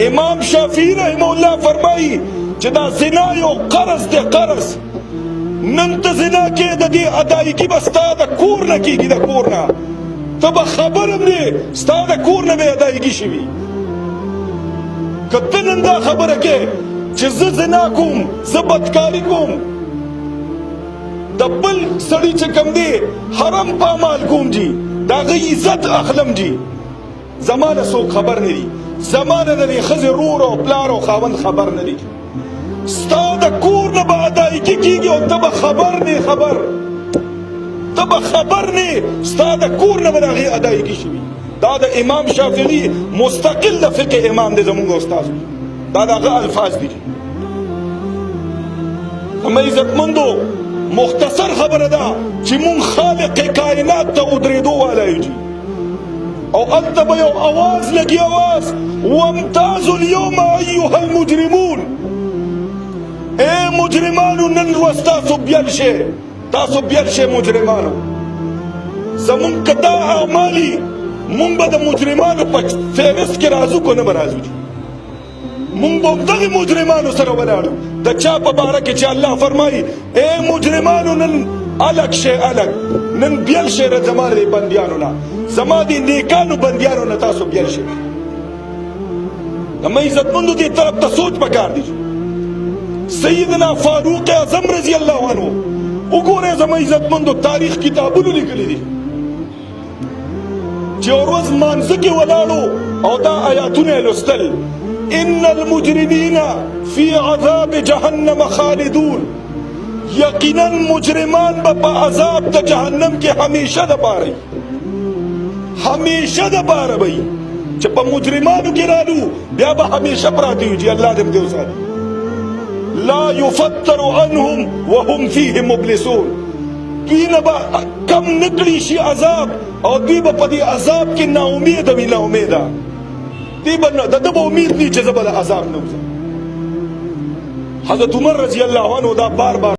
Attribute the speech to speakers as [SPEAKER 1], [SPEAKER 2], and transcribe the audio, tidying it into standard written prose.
[SPEAKER 1] امام شافعی رحمه الله فرمایي چې دا زنا یو قرض دی، قرض. نن ته زنا کې د دې ادایګي به ستا د کور نه کېږي، د کور نه ته به خبر هم نه ستا د کور نه به ادایګي شوي. که ته نن دا خبره کې چې زه زنا کوم، زه بدکاري کوم، د بل سړي چې کوم دی حرم پامال کوم جي، د هغه عزت اخلم جي، زما نه څوک خبر نه دي، زما نه د دې ښځې رور او پلار او خاوند خبر نه دي. ستا د کور نه به ادایګي کېږي او ته به خبر نه، خبر ته به خبر نه، ستا د کور نه به د هغې ادایګي شوي. دا د امام شافعي مستقل د فقه امام دی، زمونږ استاد، دا د هغه الفاظ دي. اما عزتمندو مختصر خبره ده چې مونږ خالق کائنات ته ودرېدو والا یو جي، او هلته به یو اواز لګي، اواز وامتازوا اليوم ایها المجرمون. اے مجرمانو نن ورځ تاسو بیل شئ، تاسو بیل شئ مجرمانو. زمونږ که دا اعمالي مونږ به د مجرمانو په فهرست کې راځو که نه به راځو جي. مونږ به دغه مجرمانو سره ولاړو. د چا په باره کې چې الله فرمایي اے مجرمانو نن الګ شئ، الګ نن بیل شئ د زما د بندیانو نه، زما د نیکانو بندیانو نه تاسو بیل شئ. زما عزتمندو دې طرف ته سوچ پکار دی. سیدنا فاروق اعظم رضی الله عنه وګوره زما عزتمندو تاریخ کتابونو لیکلي دي چې یو ورځ مانځه کې ولاړو او دا آیاتونه یې لوستل: ان المجرمین فی عذاب جهنم خالدون. یقینا مجرمان به په عذاب د جهنم کې همیشه دپاره همیشه دپاره به چې په مجرمانو کې رالو بیا به همیشه پراته یو جي. الله دې موږ وساتي. لا يفتر عنهم وهم فيه مبلسون. دوی نه به کم نه کړي شي عذاب، او دوی به په دې عذاب کې ناامیده وي، ناامیده. دوی به د ده به امید نه وي چې زه به د عذاب نه وځم. حضرت عمر رضی الله عنه دا بار بار